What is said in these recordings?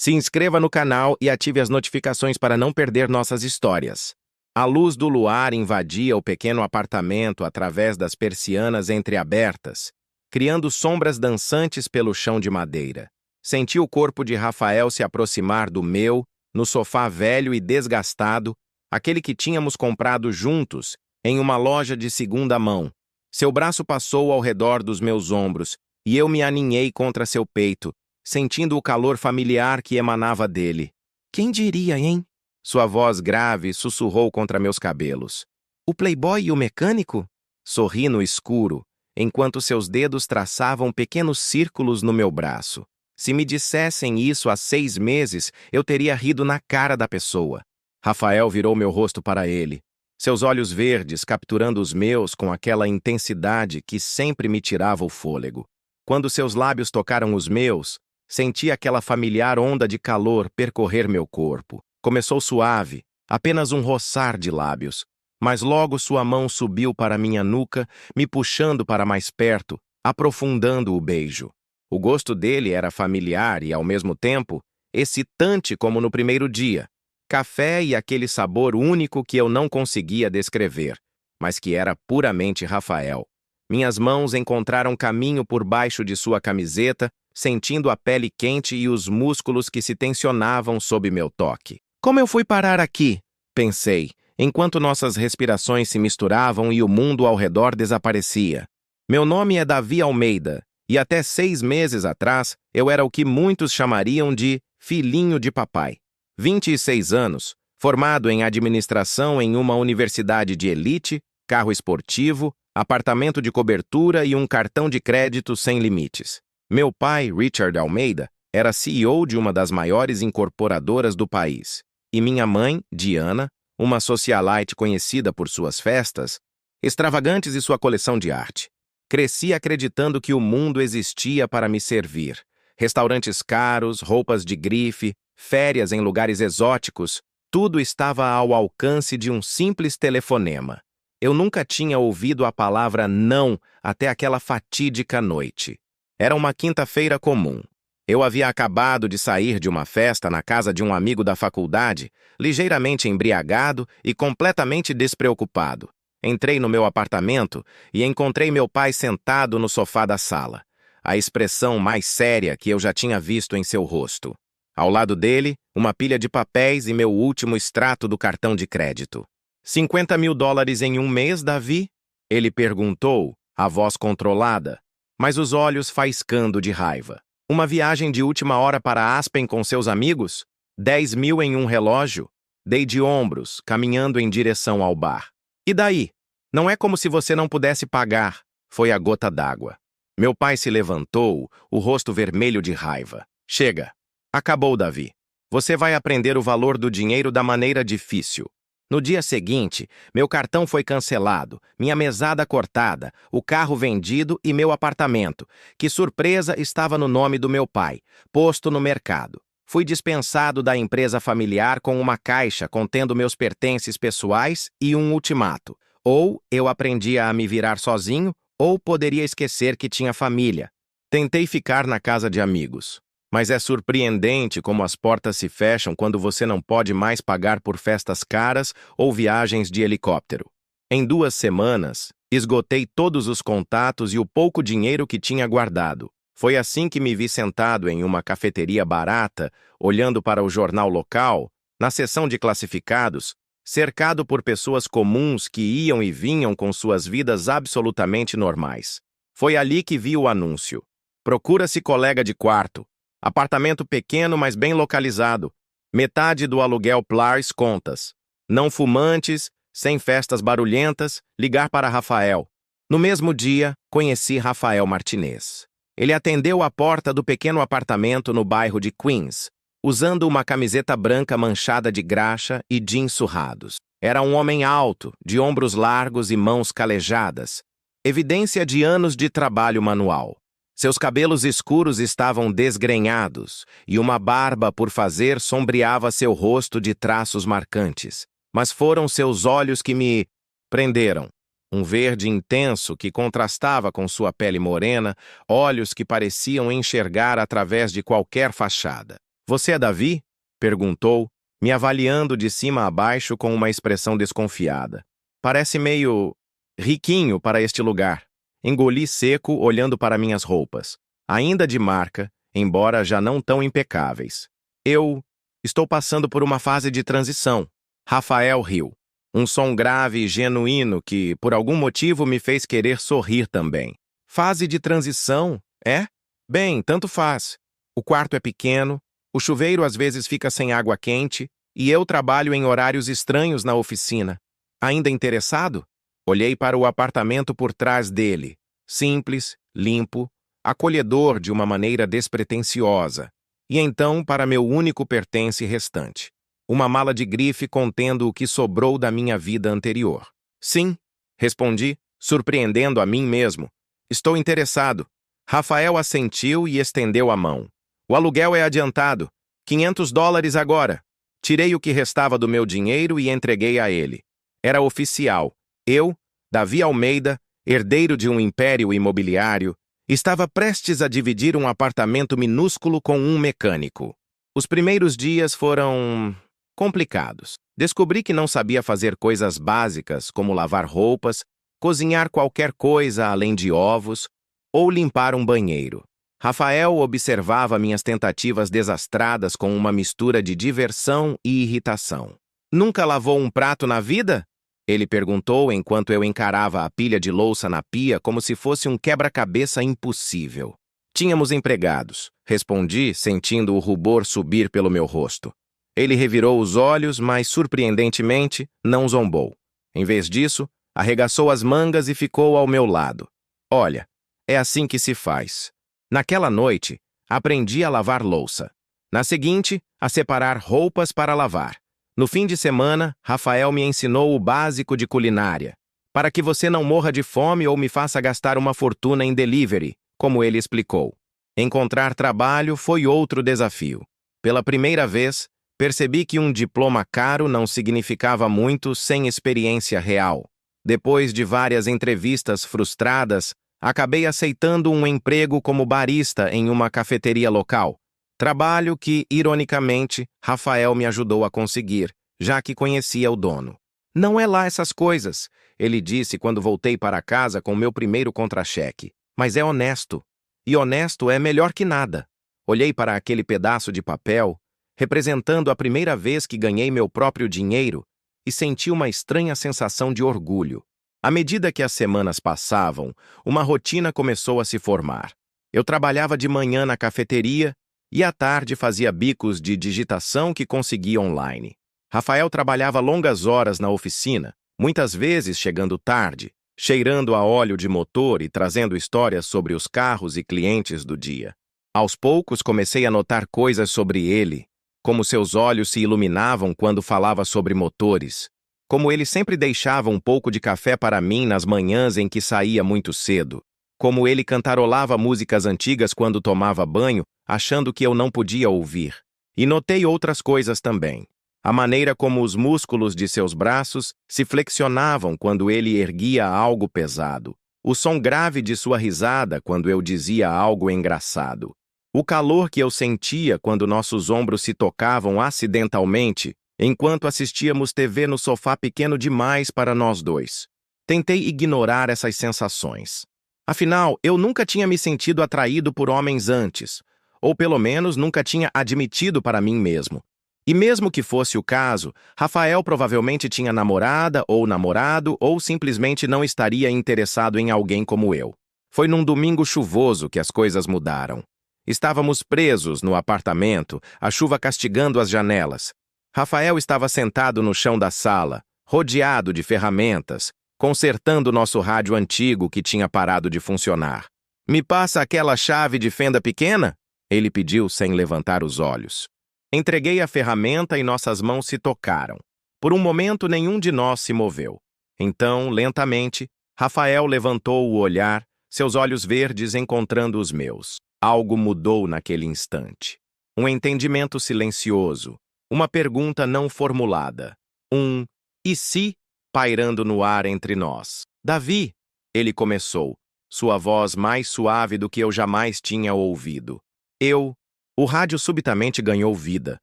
Se inscreva no canal e ative as notificações para não perder nossas histórias. A luz do luar invadia o pequeno apartamento através das persianas entreabertas, criando sombras dançantes pelo chão de madeira. Senti o corpo de Rafael se aproximar do meu, no sofá velho e desgastado, aquele que tínhamos comprado juntos, em uma loja de segunda mão. Seu braço passou ao redor dos meus ombros, e eu me aninhei contra seu peito, sentindo o calor familiar que emanava dele. Quem diria, hein? Sua voz grave sussurrou contra meus cabelos. O playboy e o mecânico? Sorri no escuro, enquanto seus dedos traçavam pequenos círculos no meu braço. Se me dissessem isso há 6 meses, eu teria rido na cara da pessoa. Rafael virou meu rosto para ele, seus olhos verdes capturando os meus com aquela intensidade que sempre me tirava o fôlego. Quando seus lábios tocaram os meus, senti aquela familiar onda de calor percorrer meu corpo. Começou suave, apenas um roçar de lábios, mas logo sua mão subiu para minha nuca, me puxando para mais perto, aprofundando o beijo. O gosto dele era familiar e, ao mesmo tempo, excitante como no primeiro dia. Café e aquele sabor único que eu não conseguia descrever, mas que era puramente Rafael. Minhas mãos encontraram caminho por baixo de sua camiseta, sentindo a pele quente e os músculos que se tensionavam sob meu toque. Como eu fui parar aqui? Pensei, enquanto nossas respirações se misturavam e o mundo ao redor desaparecia. Meu nome é Davi Almeida, e até 6 meses atrás eu era o que muitos chamariam de filhinho de papai. 26 anos, formado em administração em uma universidade de elite, carro esportivo, apartamento de cobertura e um cartão de crédito sem limites. Meu pai, Richard Almeida, era CEO de uma das maiores incorporadoras do país. E minha mãe, Diana, uma socialite conhecida por suas festas extravagantes e sua coleção de arte. Cresci acreditando que o mundo existia para me servir. Restaurantes caros, roupas de grife, férias em lugares exóticos, tudo estava ao alcance de um simples telefonema. Eu nunca tinha ouvido a palavra não até aquela fatídica noite. Era uma quinta-feira comum. Eu havia acabado de sair de uma festa na casa de um amigo da faculdade, ligeiramente embriagado e completamente despreocupado. Entrei no meu apartamento e encontrei meu pai sentado no sofá da sala, a expressão mais séria que eu já tinha visto em seu rosto. Ao lado dele, uma pilha de papéis e meu último extrato do cartão de crédito. $50 mil em um mês, Davi? Ele perguntou, a voz controlada, mas os olhos faiscando de raiva. Uma viagem de última hora para Aspen com seus amigos? 10 mil em um relógio? Dei de ombros, caminhando em direção ao bar. E daí? Não é como se você não pudesse pagar. Foi a gota d'água. Meu pai se levantou, o rosto vermelho de raiva. Chega. Acabou, Davi. Você vai aprender o valor do dinheiro da maneira difícil. No dia seguinte, meu cartão foi cancelado, minha mesada cortada, o carro vendido e meu apartamento, que surpresa estava no nome do meu pai, posto no mercado. Fui dispensado da empresa familiar com uma caixa contendo meus pertences pessoais e um ultimato. Ou eu aprendia a me virar sozinho, ou poderia esquecer que tinha família. Tentei ficar na casa de amigos. Mas é surpreendente como as portas se fecham quando você não pode mais pagar por festas caras ou viagens de helicóptero. Em 2 semanas, esgotei todos os contatos e o pouco dinheiro que tinha guardado. Foi assim que me vi sentado em uma cafeteria barata, olhando para o jornal local, na seção de classificados, cercado por pessoas comuns que iam e vinham com suas vidas absolutamente normais. Foi ali que vi o anúncio. Procura-se colega de quarto. Apartamento pequeno, mas bem localizado. Metade do aluguel Plars contas. Não fumantes, sem festas barulhentas, ligar para Rafael. No mesmo dia, conheci Rafael Martinez. Ele atendeu a porta do pequeno apartamento no bairro de Queens, usando uma camiseta branca manchada de graxa e jeans surrados. Era um homem alto, de ombros largos e mãos calejadas, evidência de anos de trabalho manual. Seus cabelos escuros estavam desgrenhados e uma barba por fazer sombreava seu rosto de traços marcantes. Mas foram seus olhos que me prenderam. Um verde intenso que contrastava com sua pele morena, olhos que pareciam enxergar através de qualquer fachada. Você é Davi? Perguntou, me avaliando de cima a baixo com uma expressão desconfiada. Parece meio riquinho para este lugar. Engoli seco, olhando para minhas roupas. Ainda de marca, embora já não tão impecáveis. Eu estou passando por uma fase de transição. Rafael riu. Um som grave e genuíno que, por algum motivo, me fez querer sorrir também. Fase de transição, é? Bem, tanto faz. O quarto é pequeno, o chuveiro às vezes fica sem água quente e eu trabalho em horários estranhos na oficina. Ainda interessado? Olhei para o apartamento por trás dele. Simples, limpo, acolhedor de uma maneira despretensiosa. E então para meu único pertence restante. Uma mala de grife contendo o que sobrou da minha vida anterior. Sim, respondi, surpreendendo a mim mesmo. Estou interessado. Rafael assentiu e estendeu a mão. O aluguel é adiantado. $500 agora. Tirei o que restava do meu dinheiro e entreguei a ele. Era oficial. Eu, Davi Almeida, herdeiro de um império imobiliário, estava prestes a dividir um apartamento minúsculo com um mecânico. Os primeiros dias foram complicados. Descobri que não sabia fazer coisas básicas como lavar roupas, cozinhar qualquer coisa além de ovos ou limpar um banheiro. Rafael observava minhas tentativas desastradas com uma mistura de diversão e irritação. Nunca lavou um prato na vida? Ele perguntou enquanto eu encarava a pilha de louça na pia como se fosse um quebra-cabeça impossível. Tínhamos empregados, respondi, sentindo o rubor subir pelo meu rosto. Ele revirou os olhos, mas, surpreendentemente, não zombou. Em vez disso, arregaçou as mangas e ficou ao meu lado. Olha, é assim que se faz. Naquela noite, aprendi a lavar louça. Na seguinte, a separar roupas para lavar. No fim de semana, Rafael me ensinou o básico de culinária, para que você não morra de fome ou me faça gastar uma fortuna em delivery, como ele explicou. Encontrar trabalho foi outro desafio. Pela primeira vez, percebi que um diploma caro não significava muito sem experiência real. Depois de várias entrevistas frustradas, acabei aceitando um emprego como barista em uma cafeteria local. Trabalho que, ironicamente, Rafael me ajudou a conseguir, já que conhecia o dono. Não é lá essas coisas, ele disse quando voltei para casa com meu primeiro contra-cheque. Mas é honesto. E honesto é melhor que nada. Olhei para aquele pedaço de papel, representando a primeira vez que ganhei meu próprio dinheiro, e senti uma estranha sensação de orgulho. À medida que as semanas passavam, uma rotina começou a se formar. Eu trabalhava de manhã na cafeteria e à tarde fazia bicos de digitação que conseguia online. Rafael trabalhava longas horas na oficina, muitas vezes chegando tarde, cheirando a óleo de motor e trazendo histórias sobre os carros e clientes do dia. Aos poucos comecei a notar coisas sobre ele, como seus olhos se iluminavam quando falava sobre motores, como ele sempre deixava um pouco de café para mim nas manhãs em que saía muito cedo, como ele cantarolava músicas antigas quando tomava banho, achando que eu não podia ouvir. E notei outras coisas também. A maneira como os músculos de seus braços se flexionavam quando ele erguia algo pesado. O som grave de sua risada quando eu dizia algo engraçado. O calor que eu sentia quando nossos ombros se tocavam acidentalmente, enquanto assistíamos TV no sofá pequeno demais para nós dois. Tentei ignorar essas sensações. Afinal, eu nunca tinha me sentido atraído por homens antes, ou pelo menos nunca tinha admitido para mim mesmo. E mesmo que fosse o caso, Rafael provavelmente tinha namorada ou namorado ou simplesmente não estaria interessado em alguém como eu. Foi num domingo chuvoso que as coisas mudaram. Estávamos presos no apartamento, a chuva castigando as janelas. Rafael estava sentado no chão da sala, rodeado de ferramentas, consertando nosso rádio antigo que tinha parado de funcionar. "Me passa aquela chave de fenda pequena?" ele pediu sem levantar os olhos. Entreguei a ferramenta e nossas mãos se tocaram. Por um momento, nenhum de nós se moveu. Então, lentamente, Rafael levantou o olhar, seus olhos verdes encontrando os meus. Algo mudou naquele instante. Um entendimento silencioso, uma pergunta não formulada, um "e se?" pairando no ar entre nós. "Davi", ele começou, sua voz mais suave do que eu jamais tinha ouvido. Eu O rádio subitamente ganhou vida,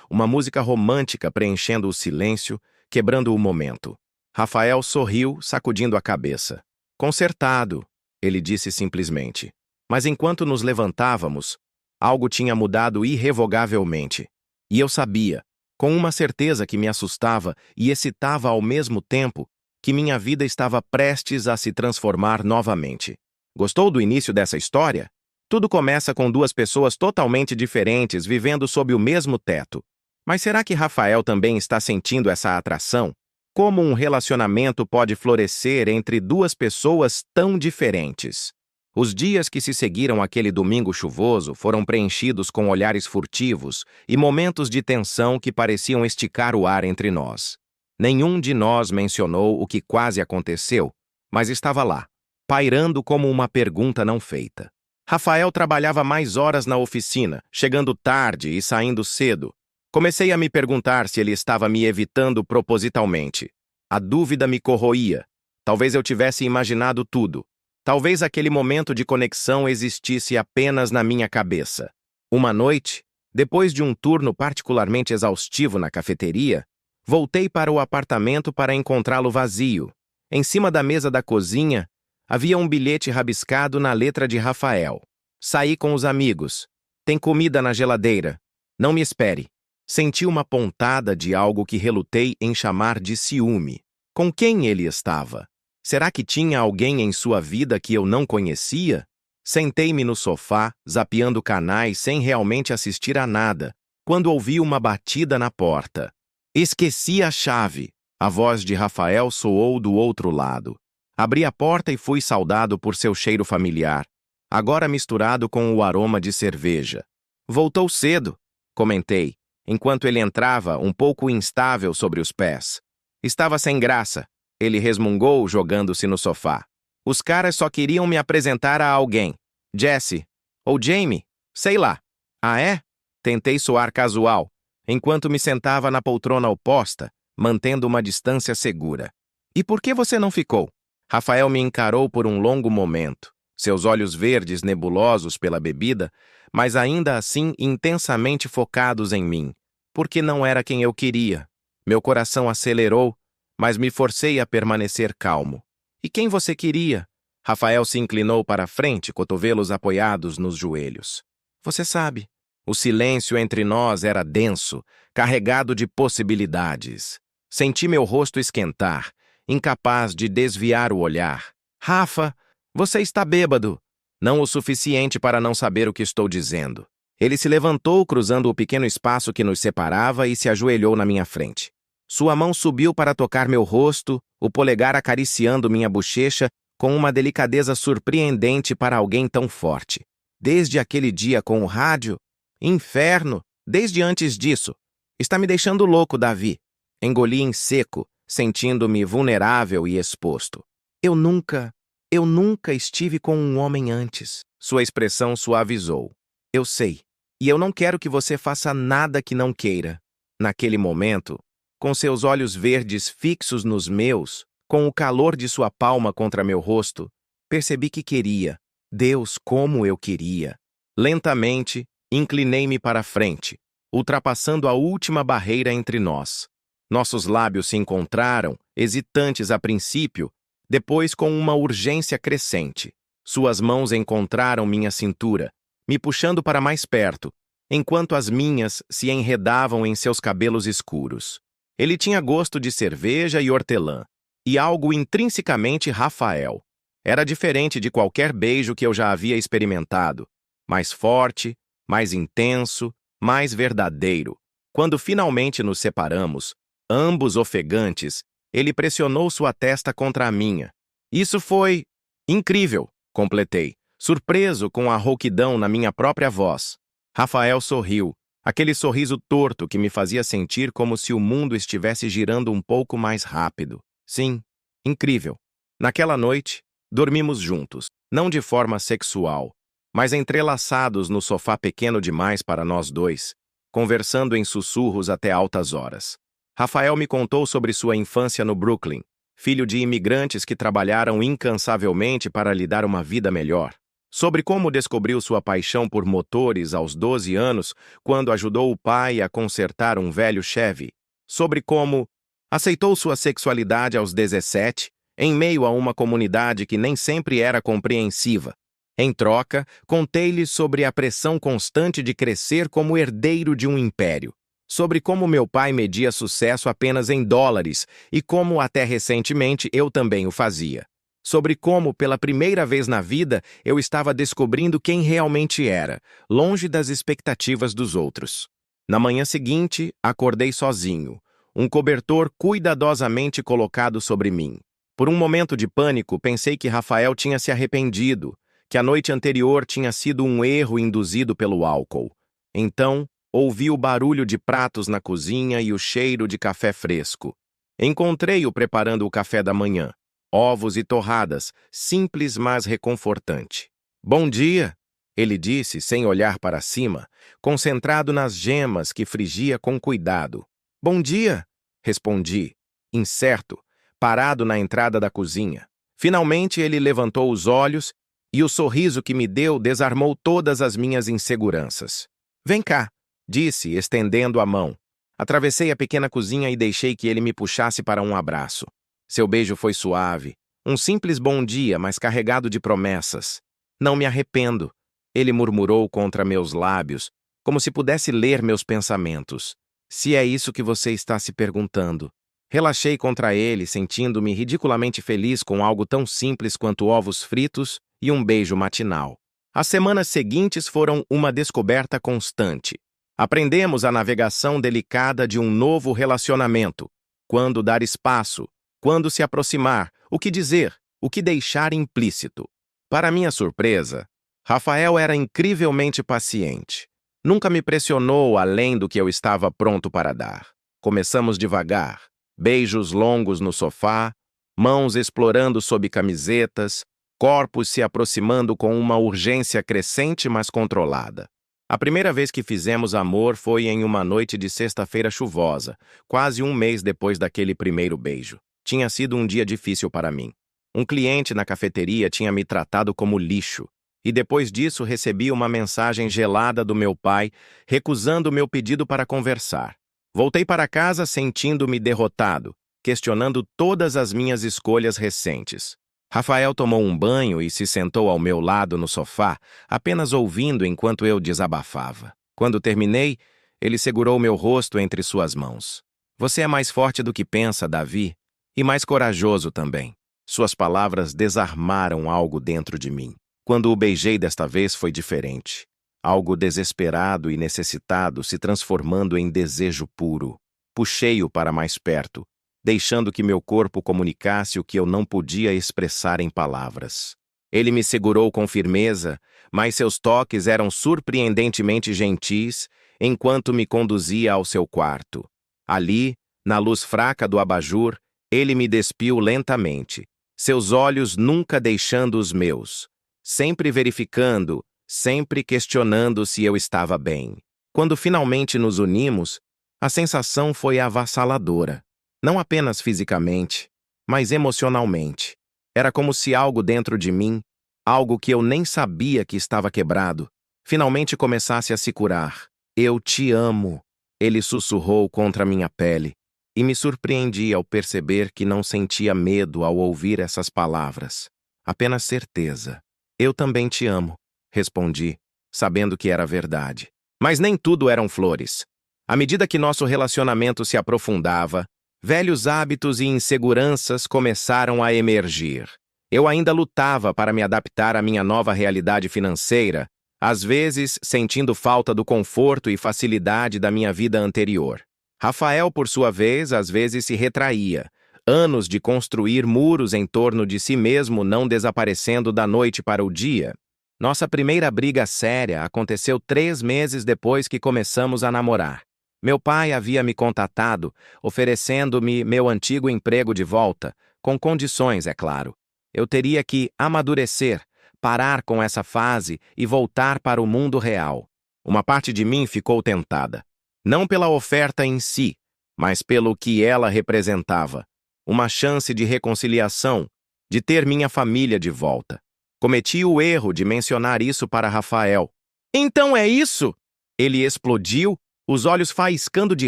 uma música romântica preenchendo o silêncio, quebrando o momento. Rafael sorriu, sacudindo a cabeça. Consertado, ele disse simplesmente. Mas enquanto nos levantávamos, algo tinha mudado irrevogavelmente. E eu sabia, com uma certeza que me assustava e excitava ao mesmo tempo, que minha vida estava prestes a se transformar novamente. Gostou do início dessa história? Tudo começa com duas pessoas totalmente diferentes vivendo sob o mesmo teto. Mas será que Rafael também está sentindo essa atração? Como um relacionamento pode florescer entre duas pessoas tão diferentes? Os dias que se seguiram aquele domingo chuvoso foram preenchidos com olhares furtivos e momentos de tensão que pareciam esticar o ar entre nós. Nenhum de nós mencionou o que quase aconteceu, mas estava lá, pairando como uma pergunta não feita. Rafael trabalhava mais horas na oficina, chegando tarde e saindo cedo. Comecei a me perguntar se ele estava me evitando propositalmente. A dúvida me corroía. Talvez eu tivesse imaginado tudo. Talvez aquele momento de conexão existisse apenas na minha cabeça. Uma noite, depois de um turno particularmente exaustivo na cafeteria, voltei para o apartamento para encontrá-lo vazio. Em cima da mesa da cozinha, havia um bilhete rabiscado na letra de Rafael. Saí com os amigos. Tem comida na geladeira. Não me espere. Senti uma pontada de algo que relutei em chamar de ciúme. Com quem ele estava? Será que tinha alguém em sua vida que eu não conhecia? Sentei-me no sofá, zapeando canais sem realmente assistir a nada, quando ouvi uma batida na porta. Esqueci a chave. A voz de Rafael soou do outro lado. Abri a porta e fui saudado por seu cheiro familiar, agora misturado com o aroma de cerveja. Voltou cedo, comentei, enquanto ele entrava, um pouco instável sobre os pés. Estava sem graça, ele resmungou, jogando-se no sofá. Os caras só queriam me apresentar a alguém. Jesse. Ou Jamie. Sei lá. Ah, é? Tentei soar casual, enquanto me sentava na poltrona oposta, mantendo uma distância segura. E por que você não ficou? Rafael me encarou por um longo momento, seus olhos verdes nebulosos pela bebida, mas ainda assim intensamente focados em mim, porque não era quem eu queria. Meu coração acelerou, mas me forcei a permanecer calmo. E quem você queria? Rafael se inclinou para a frente, cotovelos apoiados nos joelhos. Você sabe, o silêncio entre nós era denso, carregado de possibilidades. Senti meu rosto esquentar, incapaz de desviar o olhar. Rafa, você está bêbado. Não o suficiente para não saber o que estou dizendo. Ele se levantou, cruzando o pequeno espaço que nos separava e se ajoelhou na minha frente. Sua mão subiu para tocar meu rosto, o polegar acariciando minha bochecha com uma delicadeza surpreendente para alguém tão forte. Desde aquele dia com o rádio, inferno, desde antes disso. Está me deixando louco, Davi. Engoli em seco, sentindo-me vulnerável e exposto. Eu nunca estive com um homem antes. Sua expressão suavizou. Eu sei. E eu não quero que você faça nada que não queira. Naquele momento, com seus olhos verdes fixos nos meus, com o calor de sua palma contra meu rosto, percebi que queria. Deus, como eu queria. Lentamente, inclinei-me para a frente, ultrapassando a última barreira entre nós. Nossos lábios se encontraram, hesitantes a princípio, depois com uma urgência crescente. Suas mãos encontraram minha cintura, me puxando para mais perto, enquanto as minhas se enredavam em seus cabelos escuros. Ele tinha gosto de cerveja e hortelã, e algo intrinsecamente Rafael. Era diferente de qualquer beijo que eu já havia experimentado. Mais forte, mais intenso, mais verdadeiro. Quando finalmente nos separamos, ambos ofegantes, ele pressionou sua testa contra a minha. Isso foi incrível, completei, surpreso com a rouquidão na minha própria voz. Rafael sorriu, aquele sorriso torto que me fazia sentir como se o mundo estivesse girando um pouco mais rápido. Sim, incrível. Naquela noite, dormimos juntos, não de forma sexual, mas entrelaçados no sofá pequeno demais para nós dois, conversando em sussurros até altas horas. Rafael me contou sobre sua infância no Brooklyn, filho de imigrantes que trabalharam incansavelmente para lhe dar uma vida melhor. Sobre como descobriu sua paixão por motores aos 12 anos, quando ajudou o pai a consertar um velho Chevy. Sobre como aceitou sua sexualidade aos 17, em meio a uma comunidade que nem sempre era compreensiva. Em troca, contei-lhe sobre a pressão constante de crescer como herdeiro de um império. Sobre como meu pai media sucesso apenas em dólares e como até recentemente eu também o fazia. Sobre como, pela primeira vez na vida, eu estava descobrindo quem realmente era, longe das expectativas dos outros. Na manhã seguinte, acordei sozinho, um cobertor cuidadosamente colocado sobre mim. Por um momento de pânico, pensei que Rafael tinha se arrependido, que a noite anterior tinha sido um erro induzido pelo álcool. Então, ouvi o barulho de pratos na cozinha e o cheiro de café fresco. Encontrei-o preparando o café da manhã. Ovos e torradas, simples mas reconfortante. Bom dia, ele disse, sem olhar para cima, concentrado nas gemas que frigia com cuidado. Bom dia, respondi, incerto, parado na entrada da cozinha. Finalmente ele levantou os olhos e o sorriso que me deu desarmou todas as minhas inseguranças. Vem cá, disse, estendendo a mão. Atravessei a pequena cozinha e deixei que ele me puxasse para um abraço. Seu beijo foi suave, um simples bom dia, mas carregado de promessas. Não me arrependo, ele murmurou contra meus lábios, como se pudesse ler meus pensamentos. Se é isso que você está se perguntando. Relaxei contra ele, sentindo-me ridiculamente feliz com algo tão simples quanto ovos fritos e um beijo matinal. As semanas seguintes foram uma descoberta constante. Aprendemos a navegação delicada de um novo relacionamento. Quando dar espaço, quando se aproximar, o que dizer, o que deixar implícito. Para minha surpresa, Rafael era incrivelmente paciente. Nunca me pressionou além do que eu estava pronto para dar. Começamos devagar, beijos longos no sofá, mãos explorando sob camisetas, corpos se aproximando com uma urgência crescente mas controlada. A primeira vez que fizemos amor foi em uma noite de sexta-feira chuvosa, quase um mês depois daquele primeiro beijo. Tinha sido um dia difícil para mim. Um cliente na cafeteria tinha me tratado como lixo, e depois disso recebi uma mensagem gelada do meu pai, recusando meu pedido para conversar. Voltei para casa sentindo-me derrotado, questionando todas as minhas escolhas recentes. Rafael tomou um banho e se sentou ao meu lado no sofá, apenas ouvindo enquanto eu desabafava. Quando terminei, ele segurou meu rosto entre suas mãos. Você é mais forte do que pensa, Davi, e mais corajoso também. Suas palavras desarmaram algo dentro de mim. Quando o beijei desta vez foi diferente. Algo desesperado e necessitado se transformando em desejo puro. Puxei-o para mais perto, deixando que meu corpo comunicasse o que eu não podia expressar em palavras. Ele me segurou com firmeza, mas seus toques eram surpreendentemente gentis enquanto me conduzia ao seu quarto. Ali, na luz fraca do abajur, ele me despiu lentamente, seus olhos nunca deixando os meus, sempre verificando, sempre questionando se eu estava bem. Quando finalmente nos unimos, a sensação foi avassaladora. Não apenas fisicamente, mas emocionalmente. Era como se algo dentro de mim, algo que eu nem sabia que estava quebrado, finalmente começasse a se curar. Eu te amo, ele sussurrou contra minha pele, e me surpreendi ao perceber que não sentia medo ao ouvir essas palavras. Apenas certeza. Eu também te amo, respondi, sabendo que era verdade. Mas nem tudo eram flores. À medida que nosso relacionamento se aprofundava, velhos hábitos e inseguranças começaram a emergir. Eu ainda lutava para me adaptar à minha nova realidade financeira, às vezes sentindo falta do conforto e facilidade da minha vida anterior. Rafael, por sua vez, às vezes se retraía, anos de construir muros em torno de si mesmo não desaparecendo da noite para o dia. Nossa primeira briga séria aconteceu 3 meses depois que começamos a namorar. Meu pai havia me contatado, oferecendo-me meu antigo emprego de volta, com condições, é claro. Eu teria que amadurecer, parar com essa fase e voltar para o mundo real. Uma parte de mim ficou tentada. Não pela oferta em si, mas pelo que ela representava. Uma chance de reconciliação, de ter minha família de volta. Cometi o erro de mencionar isso para Rafael. Então é isso? Ele explodiu, os olhos faiscando de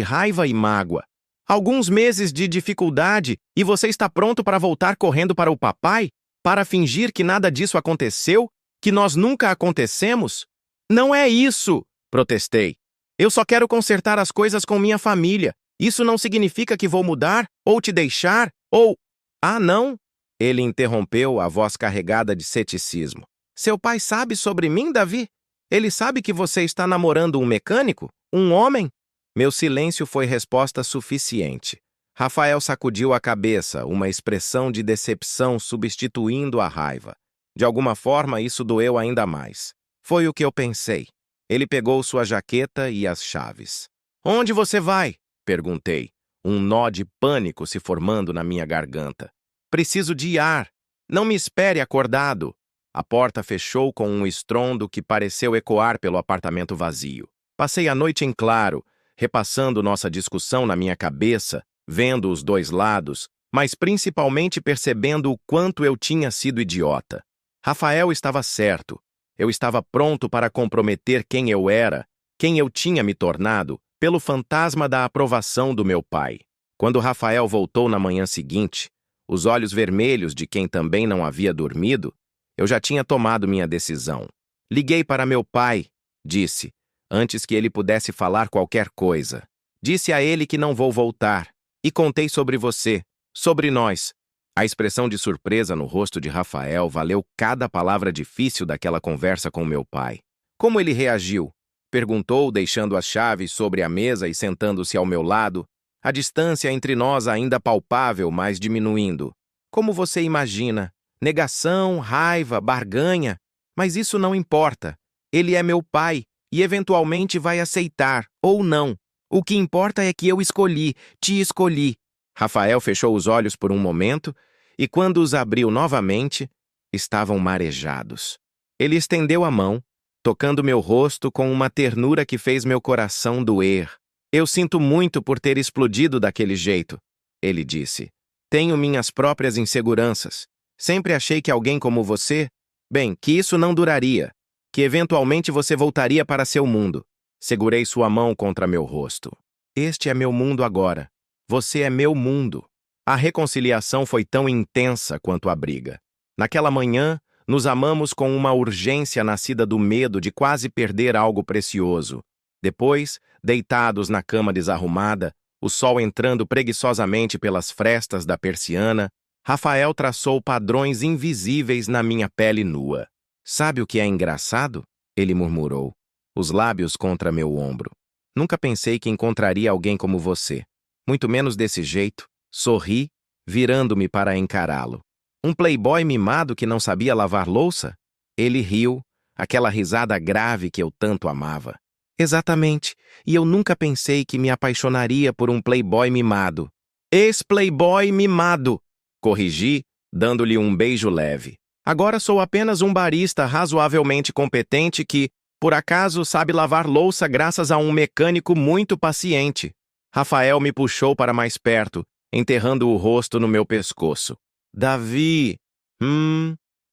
raiva e mágoa. Alguns meses de dificuldade e você está pronto para voltar correndo para o papai? Para fingir que nada disso aconteceu? Que nós nunca acontecemos? Não é isso! Protestei. Eu só quero consertar as coisas com minha família. Isso não significa que vou mudar, ou te deixar, ou... Ah, não? Ele interrompeu, a voz carregada de ceticismo. Seu pai sabe sobre mim, Davi? Ele sabe que você está namorando um mecânico? Um homem? Meu silêncio foi resposta suficiente. Rafael sacudiu a cabeça, uma expressão de decepção substituindo a raiva. De alguma forma, isso doeu ainda mais. Foi o que eu pensei. Ele pegou sua jaqueta e as chaves. Onde você vai? Perguntei, um nó de pânico se formando na minha garganta. Preciso de ar. Não me espere acordado. A porta fechou com um estrondo que pareceu ecoar pelo apartamento vazio. Passei a noite em claro, repassando nossa discussão na minha cabeça, vendo os dois lados, mas principalmente percebendo o quanto eu tinha sido idiota. Rafael estava certo. Eu estava pronto para comprometer quem eu era, quem eu tinha me tornado, pelo fantasma da aprovação do meu pai. Quando Rafael voltou na manhã seguinte, os olhos vermelhos de quem também não havia dormido, eu já tinha tomado minha decisão. Liguei para meu pai, disse, antes que ele pudesse falar qualquer coisa. Disse a ele que não vou voltar, e contei sobre você, sobre nós. A expressão de surpresa no rosto de Rafael valeu cada palavra difícil daquela conversa com meu pai. Como ele reagiu? Perguntou, deixando as chaves sobre a mesa e sentando-se ao meu lado, a distância entre nós ainda palpável, mas diminuindo. Como você imagina? Negação, raiva, barganha? Mas isso não importa. Ele é meu pai e eventualmente vai aceitar, ou não. O que importa é que eu escolhi, te escolhi. Rafael fechou os olhos por um momento e, quando os abriu novamente, estavam marejados. Ele estendeu a mão, tocando meu rosto com uma ternura que fez meu coração doer. Eu sinto muito por ter explodido daquele jeito, ele disse. Tenho minhas próprias inseguranças. Sempre achei que alguém como você, bem, que isso não duraria, que eventualmente você voltaria para seu mundo. Segurei sua mão contra meu rosto. Este é meu mundo agora. Você é meu mundo. A reconciliação foi tão intensa quanto a briga. Naquela manhã, nos amamos com uma urgência nascida do medo de quase perder algo precioso. Depois, deitados na cama desarrumada, o sol entrando preguiçosamente pelas frestas da persiana, Rafael traçou padrões invisíveis na minha pele nua. Sabe o que é engraçado? Ele murmurou, os lábios contra meu ombro. Nunca pensei que encontraria alguém como você. Muito menos desse jeito. Sorri, virando-me para encará-lo. Um playboy mimado que não sabia lavar louça? Ele riu, aquela risada grave que eu tanto amava. Exatamente, e eu nunca pensei que me apaixonaria por um playboy mimado. Ex-playboy mimado! Corrigi, dando-lhe um beijo leve. Agora sou apenas um barista razoavelmente competente que, por acaso, sabe lavar louça graças a um mecânico muito paciente. Rafael me puxou para mais perto, enterrando o rosto no meu pescoço. Davi,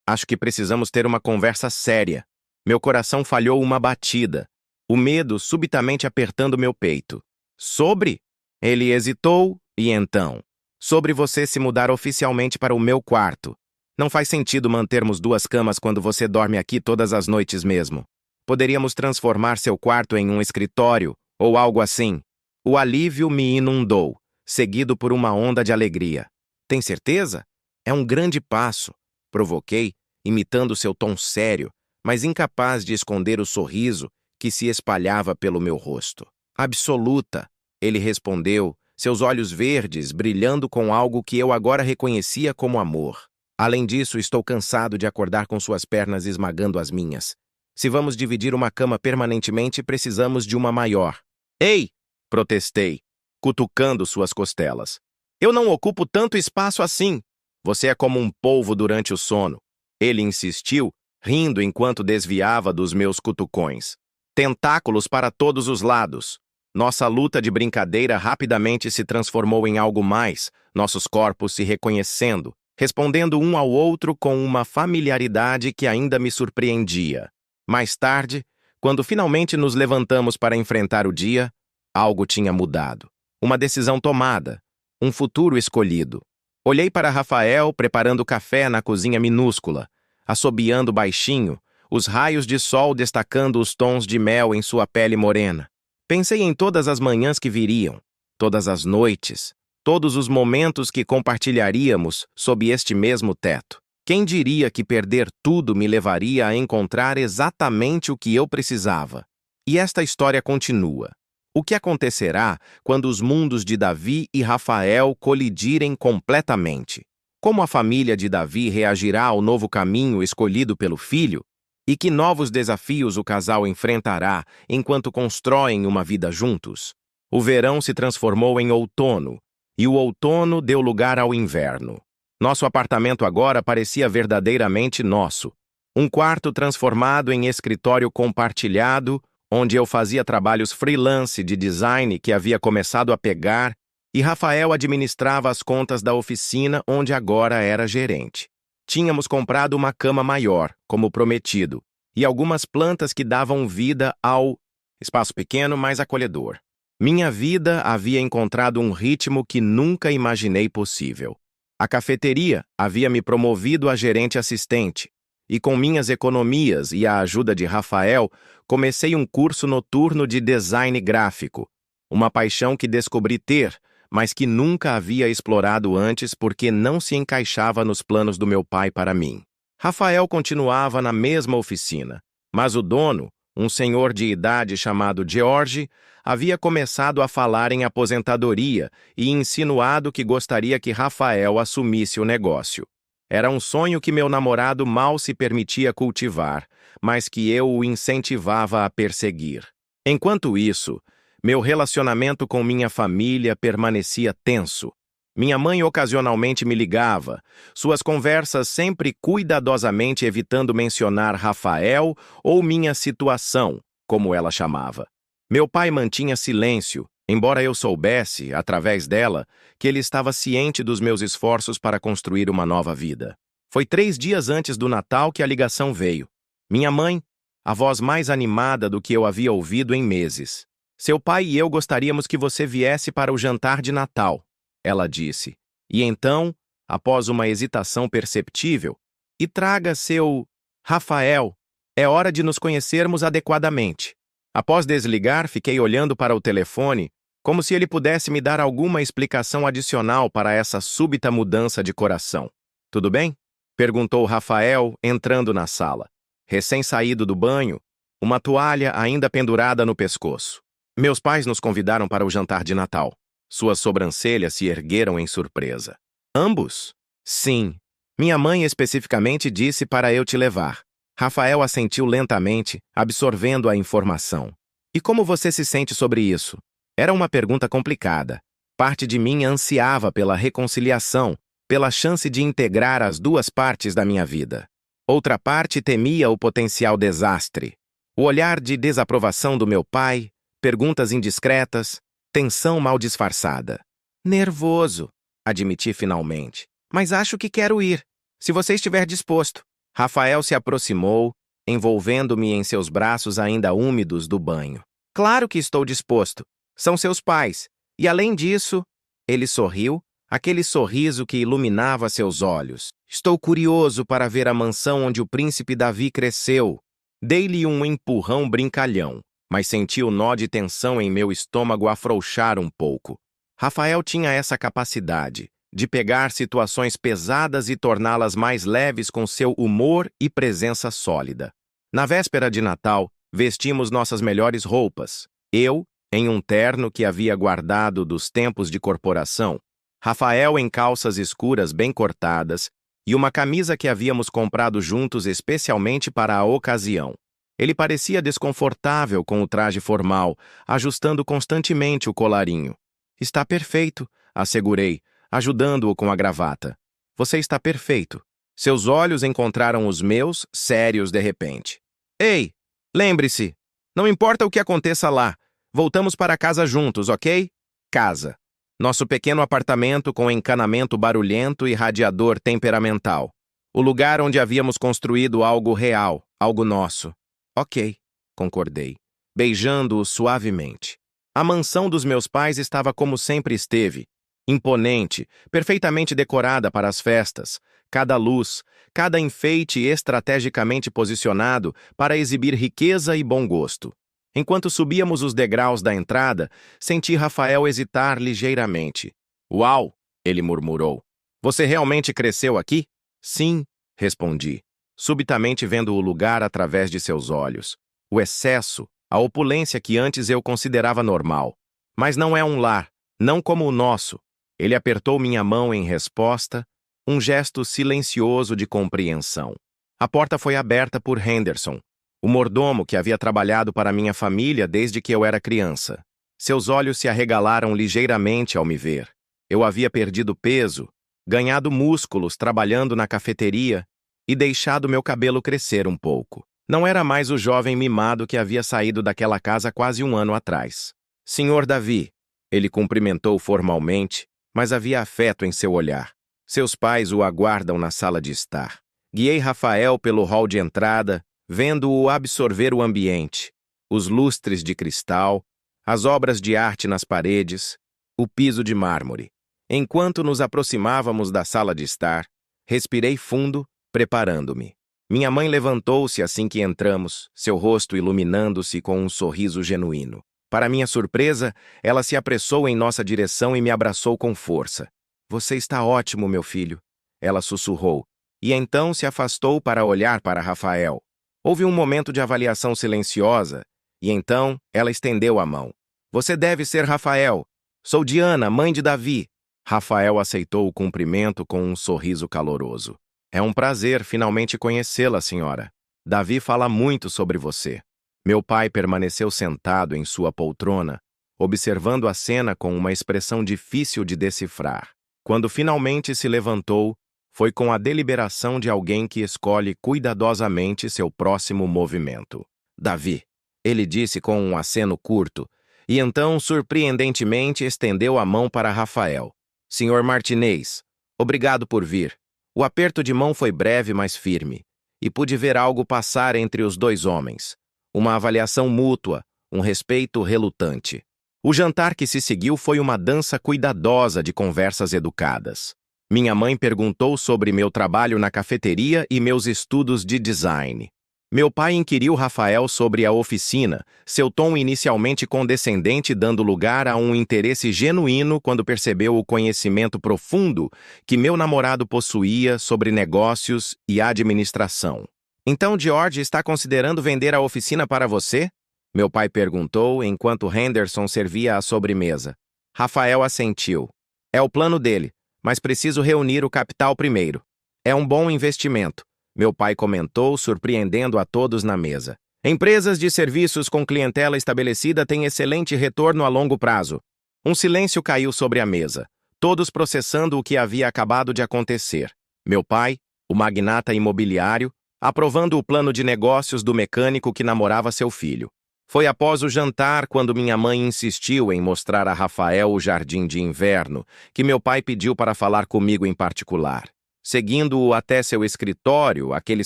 acho que precisamos ter uma conversa séria. Meu coração falhou uma batida, o medo subitamente apertando meu peito. Sobre? Ele hesitou, e então? Sobre você se mudar oficialmente para o meu quarto. Não faz sentido mantermos duas camas quando você dorme aqui todas as noites mesmo. Poderíamos transformar seu quarto em um escritório, ou algo assim. O alívio me inundou, seguido por uma onda de alegria. Tem certeza? É um grande passo. Provoquei, imitando seu tom sério, mas incapaz de esconder o sorriso que se espalhava pelo meu rosto. Absoluta, ele respondeu, seus olhos verdes brilhando com algo que eu agora reconhecia como amor. Além disso, estou cansado de acordar com suas pernas esmagando as minhas. Se vamos dividir uma cama permanentemente, precisamos de uma maior. Ei! Protestei, cutucando suas costelas. Eu não ocupo tanto espaço assim. Você é como um polvo durante o sono. Ele insistiu, rindo enquanto desviava dos meus cutucões. Tentáculos para todos os lados. Nossa luta de brincadeira rapidamente se transformou em algo mais, nossos corpos se reconhecendo, respondendo um ao outro com uma familiaridade que ainda me surpreendia. Mais tarde, quando finalmente nos levantamos para enfrentar o dia, algo tinha mudado. Uma decisão tomada, um futuro escolhido. Olhei para Rafael preparando café na cozinha minúscula, assobiando baixinho, os raios de sol destacando os tons de mel em sua pele morena. Pensei em todas as manhãs que viriam, todas as noites, todos os momentos que compartilharíamos sob este mesmo teto. Quem diria que perder tudo me levaria a encontrar exatamente o que eu precisava? E esta história continua. O que acontecerá quando os mundos de Davi e Rafael colidirem completamente? Como a família de Davi reagirá ao novo caminho escolhido pelo filho? E que novos desafios o casal enfrentará enquanto constroem uma vida juntos? O verão se transformou em outono, e o outono deu lugar ao inverno. Nosso apartamento agora parecia verdadeiramente nosso. Um quarto transformado em escritório compartilhado, onde eu fazia trabalhos freelance de design que havia começado a pegar, e Rafael administrava as contas da oficina onde agora era gerente. Tínhamos comprado uma cama maior, como prometido, e algumas plantas que davam vida ao espaço pequeno, mas acolhedor. Minha vida havia encontrado um ritmo que nunca imaginei possível. A cafeteria havia me promovido a gerente assistente, e com minhas economias e a ajuda de Rafael, comecei um curso noturno de design gráfico, uma paixão que descobri ter, mas que nunca havia explorado antes porque não se encaixava nos planos do meu pai para mim. Rafael continuava na mesma oficina, mas o dono, um senhor de idade chamado George, havia começado a falar em aposentadoria e insinuado que gostaria que Rafael assumisse o negócio. Era um sonho que meu namorado mal se permitia cultivar, mas que eu o incentivava a perseguir. Enquanto isso, meu relacionamento com minha família permanecia tenso. Minha mãe ocasionalmente me ligava, suas conversas sempre cuidadosamente evitando mencionar Rafael ou minha situação, como ela chamava. Meu pai mantinha silêncio, embora eu soubesse, através dela, que ele estava ciente dos meus esforços para construir uma nova vida. Foi 3 dias antes do Natal que a ligação veio. Minha mãe, a voz mais animada do que eu havia ouvido em meses. Seu pai e eu gostaríamos que você viesse para o jantar de Natal, ela disse. E então, após uma hesitação perceptível, e traga seu Rafael, é hora de nos conhecermos adequadamente. Após desligar, fiquei olhando para o telefone, como se ele pudesse me dar alguma explicação adicional para essa súbita mudança de coração. Tudo bem? Perguntou Rafael, entrando na sala. Recém-saído do banho, uma toalha ainda pendurada no pescoço. Meus pais nos convidaram para o jantar de Natal. Suas sobrancelhas se ergueram em surpresa. Ambos? Sim. Minha mãe especificamente disse para eu te levar. Rafael assentiu lentamente, absorvendo a informação. E como você se sente sobre isso? Era uma pergunta complicada. Parte de mim ansiava pela reconciliação, pela chance de integrar as duas partes da minha vida. Outra parte temia o potencial desastre. O olhar de desaprovação do meu pai, perguntas indiscretas, tensão mal disfarçada. Nervoso, admiti finalmente. Mas acho que quero ir, se você estiver disposto. Rafael se aproximou, envolvendo-me em seus braços ainda úmidos do banho. Claro que estou disposto. São seus pais. E além disso, ele sorriu, aquele sorriso que iluminava seus olhos. Estou curioso para ver a mansão onde o príncipe Davi cresceu. Dei-lhe um empurrão brincalhão, mas senti o nó de tensão em meu estômago afrouxar um pouco. Rafael tinha essa capacidade de pegar situações pesadas e torná-las mais leves com seu humor e presença sólida. Na véspera de Natal, vestimos nossas melhores roupas. Eu, em um terno que havia guardado dos tempos de corporação, Rafael em calças escuras bem cortadas e uma camisa que havíamos comprado juntos especialmente para a ocasião. Ele parecia desconfortável com o traje formal, ajustando constantemente o colarinho. Está perfeito, assegurei, ajudando-o com a gravata. Você está perfeito. Seus olhos encontraram os meus, sérios de repente. Ei, lembre-se, não importa o que aconteça lá, voltamos para casa juntos, ok? Casa. Nosso pequeno apartamento com encanamento barulhento e radiador temperamental. O lugar onde havíamos construído algo real, algo nosso. Ok, concordei, beijando-o suavemente. A mansão dos meus pais estava como sempre esteve, imponente, perfeitamente decorada para as festas, cada luz, cada enfeite estrategicamente posicionado para exibir riqueza e bom gosto. Enquanto subíamos os degraus da entrada, senti Rafael hesitar ligeiramente. Uau! Ele murmurou. Você realmente cresceu aqui? Sim, respondi, subitamente vendo o lugar através de seus olhos. O excesso, a opulência que antes eu considerava normal. Mas não é um lar, não como o nosso. Ele apertou minha mão em resposta, um gesto silencioso de compreensão. A porta foi aberta por Henderson, o mordomo que havia trabalhado para minha família desde que eu era criança. Seus olhos se arregalaram ligeiramente ao me ver. Eu havia perdido peso, ganhado músculos trabalhando na cafeteria e deixado meu cabelo crescer um pouco. Não era mais o jovem mimado que havia saído daquela casa quase um ano atrás. Senhor Davi, ele cumprimentou formalmente, mas havia afeto em seu olhar. Seus pais o aguardam na sala de estar. Guiei Rafael pelo hall de entrada, vendo-o absorver o ambiente, os lustres de cristal, as obras de arte nas paredes, o piso de mármore. Enquanto nos aproximávamos da sala de estar, respirei fundo, preparando-me. Minha mãe levantou-se assim que entramos, seu rosto iluminando-se com um sorriso genuíno. Para minha surpresa, ela se apressou em nossa direção e me abraçou com força. Você está ótimo, meu filho, ela sussurrou, e então se afastou para olhar para Rafael. Houve um momento de avaliação silenciosa, e então ela estendeu a mão. Você deve ser Rafael. Sou Diana, mãe de Davi. Rafael aceitou o cumprimento com um sorriso caloroso. É um prazer finalmente conhecê-la, senhora. Davi fala muito sobre você. Meu pai permaneceu sentado em sua poltrona, observando a cena com uma expressão difícil de decifrar. Quando finalmente se levantou, foi com a deliberação de alguém que escolhe cuidadosamente seu próximo movimento. Davi, ele disse com um aceno curto, e então, surpreendentemente, estendeu a mão para Rafael. Senhor Martinez, obrigado por vir. O aperto de mão foi breve, mas firme, e pude ver algo passar entre os dois homens. Uma avaliação mútua, um respeito relutante. O jantar que se seguiu foi uma dança cuidadosa de conversas educadas. Minha mãe perguntou sobre meu trabalho na cafeteria e meus estudos de design. Meu pai inquiriu Rafael sobre a oficina, seu tom inicialmente condescendente dando lugar a um interesse genuíno quando percebeu o conhecimento profundo que meu namorado possuía sobre negócios e administração. Então George está considerando vender a oficina para você? Meu pai perguntou enquanto Henderson servia a sobremesa. Rafael assentiu. É o plano dele, mas preciso reunir o capital primeiro. É um bom investimento. Meu pai comentou, surpreendendo a todos na mesa. Empresas de serviços com clientela estabelecida têm excelente retorno a longo prazo. Um silêncio caiu sobre a mesa, todos processando o que havia acabado de acontecer. Meu pai, o magnata imobiliário, aprovando o plano de negócios do mecânico que namorava seu filho. Foi após o jantar, quando minha mãe insistiu em mostrar a Rafael o jardim de inverno, que meu pai pediu para falar comigo em particular. Seguindo-o até seu escritório, aquele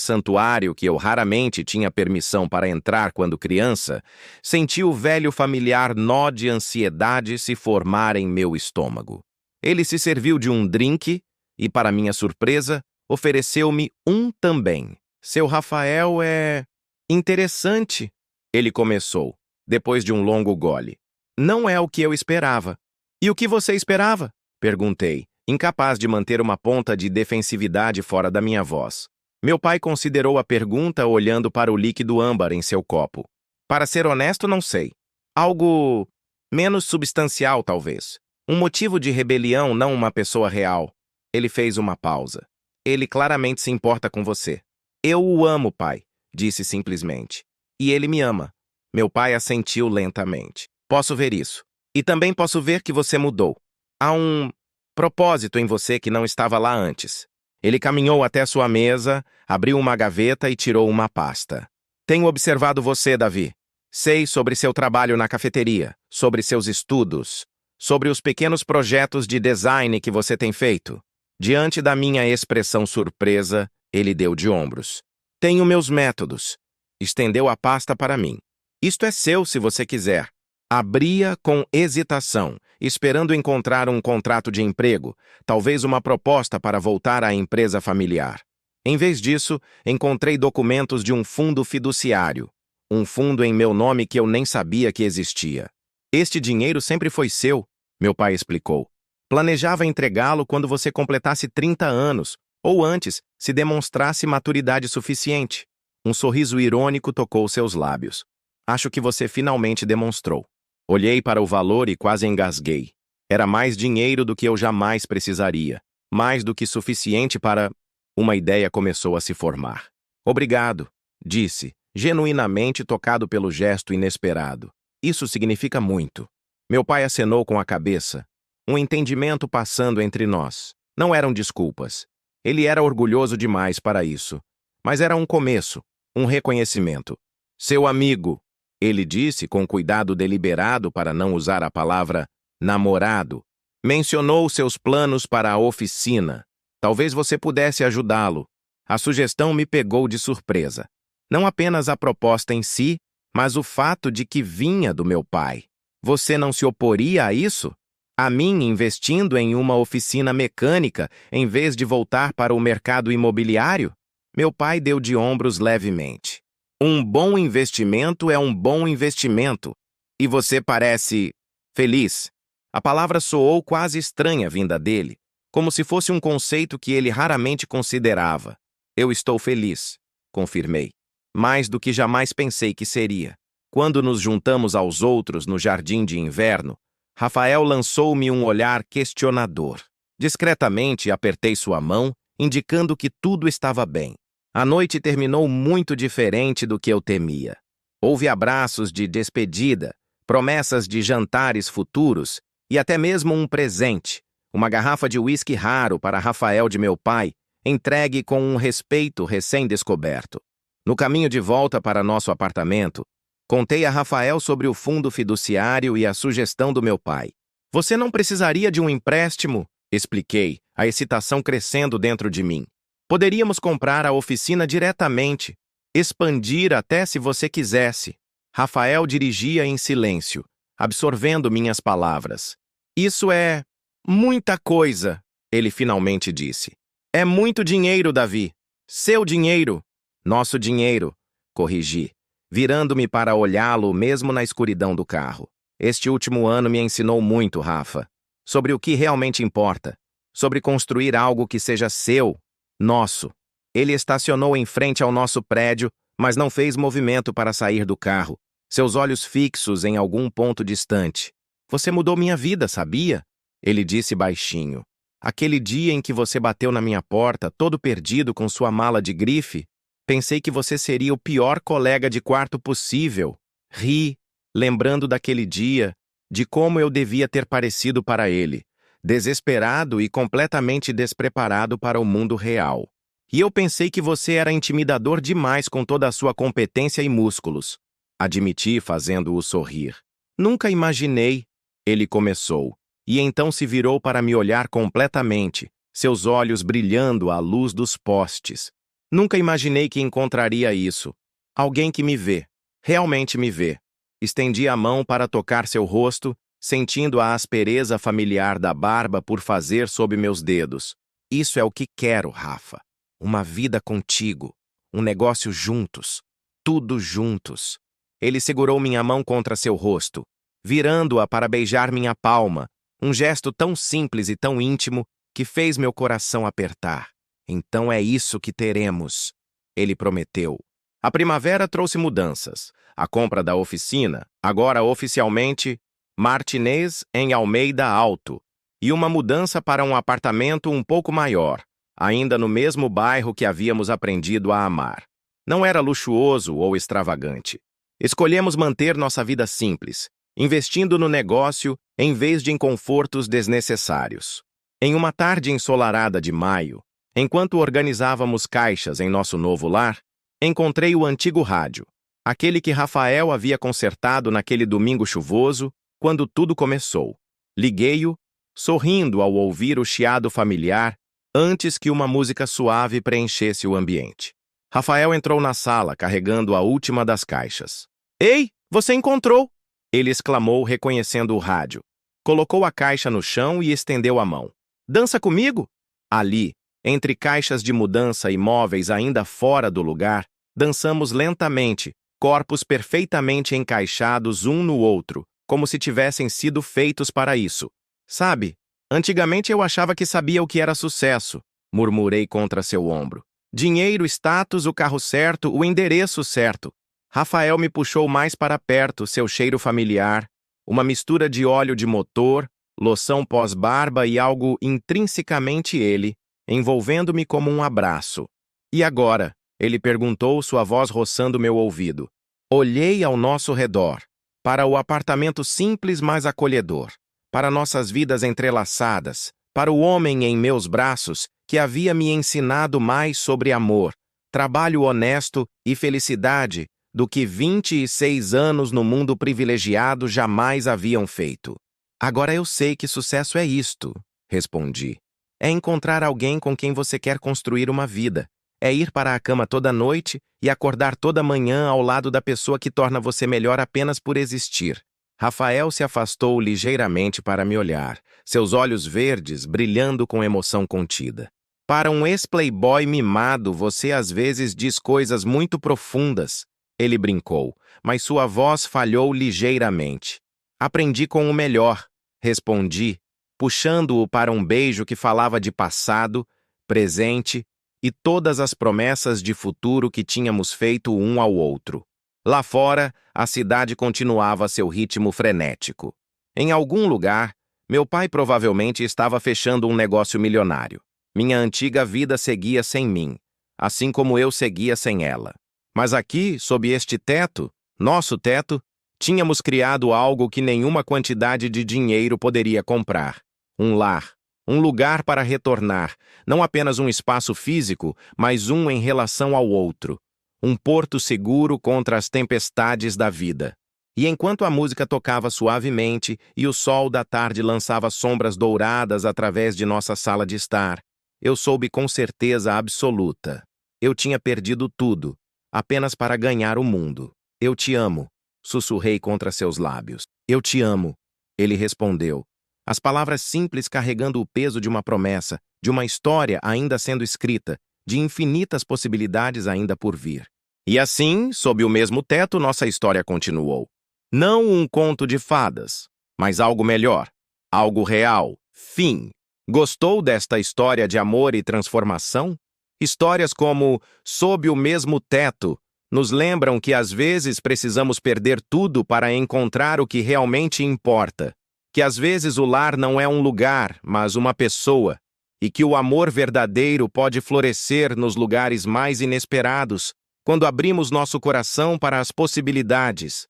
santuário que eu raramente tinha permissão para entrar quando criança, senti o velho familiar nó de ansiedade se formar em meu estômago. Ele se serviu de um drink e, para minha surpresa, ofereceu-me um também. Seu Rafael é interessante, ele começou, depois de um longo gole. Não é o que eu esperava. E o que você esperava? Perguntei, incapaz de manter uma ponta de defensividade fora da minha voz. Meu pai considerou a pergunta olhando para o líquido âmbar em seu copo. Para ser honesto, não sei. Algo menos substancial, talvez. Um motivo de rebelião, não uma pessoa real. Ele fez uma pausa. Ele claramente se importa com você. Eu o amo, pai, disse simplesmente. E ele me ama. Meu pai assentiu lentamente. Posso ver isso. E também posso ver que você mudou. Há um propósito em você que não estava lá antes. Ele caminhou até sua mesa, abriu uma gaveta e tirou uma pasta. Tenho observado você, Davi. Sei sobre seu trabalho na cafeteria, sobre seus estudos, sobre os pequenos projetos de design que você tem feito. Diante da minha expressão surpresa, ele deu de ombros. Tenho meus métodos. Estendeu a pasta para mim. Isto é seu se você quiser. Abria com hesitação, esperando encontrar um contrato de emprego, talvez uma proposta para voltar à empresa familiar. Em vez disso, encontrei documentos de um fundo fiduciário. Um fundo em meu nome que eu nem sabia que existia. Este dinheiro sempre foi seu, meu pai explicou. Planejava entregá-lo quando você completasse 30 anos, ou antes, se demonstrasse maturidade suficiente. Um sorriso irônico tocou seus lábios. Acho que você finalmente demonstrou. Olhei para o valor e quase engasguei. Era mais dinheiro do que eu jamais precisaria. Mais do que suficiente para... Uma ideia começou a se formar. Obrigado, disse, genuinamente tocado pelo gesto inesperado. Isso significa muito. Meu pai acenou com a cabeça. Um entendimento passando entre nós. Não eram desculpas. Ele era orgulhoso demais para isso. Mas era um começo, um reconhecimento. Seu amigo, ele disse com cuidado deliberado para não usar a palavra namorado, mencionou seus planos para a oficina. Talvez você pudesse ajudá-lo. A sugestão me pegou de surpresa. Não apenas a proposta em si, mas o fato de que vinha do meu pai. Você não se oporia a isso? A mim investindo em uma oficina mecânica em vez de voltar para o mercado imobiliário? Meu pai deu de ombros levemente. Um bom investimento é um bom investimento. E você parece feliz. A palavra soou quase estranha vinda dele, como se fosse um conceito que ele raramente considerava. Eu estou feliz, confirmei. Mais do que jamais pensei que seria. Quando nos juntamos aos outros no jardim de inverno, Rafael lançou-me um olhar questionador. Discretamente apertei sua mão, indicando que tudo estava bem. A noite terminou muito diferente do que eu temia. Houve abraços de despedida, promessas de jantares futuros e até mesmo um presente, uma garrafa de uísque raro para Rafael de meu pai, entregue com um respeito recém-descoberto. No caminho de volta para nosso apartamento, contei a Rafael sobre o fundo fiduciário e a sugestão do meu pai. Você não precisaria de um empréstimo, expliquei, a excitação crescendo dentro de mim. Poderíamos comprar a oficina diretamente, expandir até se você quisesse. Rafael dirigia em silêncio, absorvendo minhas palavras. Isso é muita coisa, ele finalmente disse. É muito dinheiro, Davi. Seu dinheiro. Nosso dinheiro, corrigi, virando-me para olhá-lo mesmo na escuridão do carro. Este último ano me ensinou muito, Rafa, sobre o que realmente importa, sobre construir algo que seja seu, nosso. Ele estacionou em frente ao nosso prédio, mas não fez movimento para sair do carro, seus olhos fixos em algum ponto distante. Você mudou minha vida, sabia? Ele disse baixinho. Aquele dia em que você bateu na minha porta, todo perdido com sua mala de grife, pensei que você seria o pior colega de quarto possível. Ri, lembrando daquele dia, de como eu devia ter parecido para ele, desesperado e completamente despreparado para o mundo real. E eu pensei que você era intimidador demais com toda a sua competência e músculos. Admiti, fazendo-o sorrir. Nunca imaginei, ele começou, e então se virou para me olhar completamente, seus olhos brilhando à luz dos postes. Nunca imaginei que encontraria isso. Alguém que me vê, realmente me vê. Estendi a mão para tocar seu rosto, sentindo a aspereza familiar da barba por fazer sob meus dedos. Isso é o que quero, Rafa. Uma vida contigo. Um negócio juntos. Tudo juntos. Ele segurou minha mão contra seu rosto, virando-a para beijar minha palma, um gesto tão simples e tão íntimo que fez meu coração apertar. Então é isso que teremos, ele prometeu. A primavera trouxe mudanças. A compra da oficina, agora oficialmente Martinez em Almeida Alto, e uma mudança para um apartamento um pouco maior, ainda no mesmo bairro que havíamos aprendido a amar. Não era luxuoso ou extravagante. Escolhemos manter nossa vida simples, investindo no negócio em vez de em confortos desnecessários. Em uma tarde ensolarada de maio, enquanto organizávamos caixas em nosso novo lar, encontrei o antigo rádio, aquele que Rafael havia consertado naquele domingo chuvoso, quando tudo começou. Liguei-o, sorrindo ao ouvir o chiado familiar, antes que uma música suave preenchesse o ambiente. Rafael entrou na sala, carregando a última das caixas. Ei, você encontrou! Ele exclamou, reconhecendo o rádio. Colocou a caixa no chão e estendeu a mão. Dança comigo? Ali, entre caixas de mudança e móveis ainda fora do lugar, dançamos lentamente, corpos perfeitamente encaixados um no outro, como se tivessem sido feitos para isso. Sabe, antigamente eu achava que sabia o que era sucesso, murmurei contra seu ombro. Dinheiro, status, o carro certo, o endereço certo. Rafael me puxou mais para perto, seu cheiro familiar, uma mistura de óleo de motor, loção pós-barba e algo intrinsecamente ele, envolvendo-me como um abraço. E agora? Ele perguntou, sua voz roçando meu ouvido. Olhei ao nosso redor, para o apartamento simples mas acolhedor, para nossas vidas entrelaçadas, para o homem em meus braços que havia me ensinado mais sobre amor, trabalho honesto e felicidade do que 26 anos no mundo privilegiado jamais haviam feito. Agora eu sei que sucesso é isto, respondi. É encontrar alguém com quem você quer construir uma vida. É ir para a cama toda noite e acordar toda manhã ao lado da pessoa que torna você melhor apenas por existir. Rafael se afastou ligeiramente para me olhar, seus olhos verdes brilhando com emoção contida. Para um ex-playboy mimado, você às vezes diz coisas muito profundas. Ele brincou, mas sua voz falhou ligeiramente. Aprendi com o melhor, respondi, puxando-o para um beijo que falava de passado, presente e todas as promessas de futuro que tínhamos feito um ao outro. Lá fora, a cidade continuava seu ritmo frenético. Em algum lugar, meu pai provavelmente estava fechando um negócio milionário. Minha antiga vida seguia sem mim, assim como eu seguia sem ela. Mas aqui, sob este teto, nosso teto, tínhamos criado algo que nenhuma quantidade de dinheiro poderia comprar. Um lar, um lugar para retornar, não apenas um espaço físico, mas um em relação ao outro. Um porto seguro contra as tempestades da vida. E enquanto a música tocava suavemente e o sol da tarde lançava sombras douradas através de nossa sala de estar, eu soube com certeza absoluta. Eu tinha perdido tudo, apenas para ganhar o mundo. Eu te amo, sussurrei contra seus lábios. Eu te amo, ele respondeu. As palavras simples carregando o peso de uma promessa, de uma história ainda sendo escrita, de infinitas possibilidades ainda por vir. E assim, sob o mesmo teto, nossa história continuou. Não um conto de fadas, mas algo melhor, algo real, fim. Gostou desta história de amor e transformação? Histórias como Sob o Mesmo Teto nos lembram que às vezes precisamos perder tudo para encontrar o que realmente importa, que às vezes o lar não é um lugar, mas uma pessoa, e que o amor verdadeiro pode florescer nos lugares mais inesperados, quando abrimos nosso coração para as possibilidades.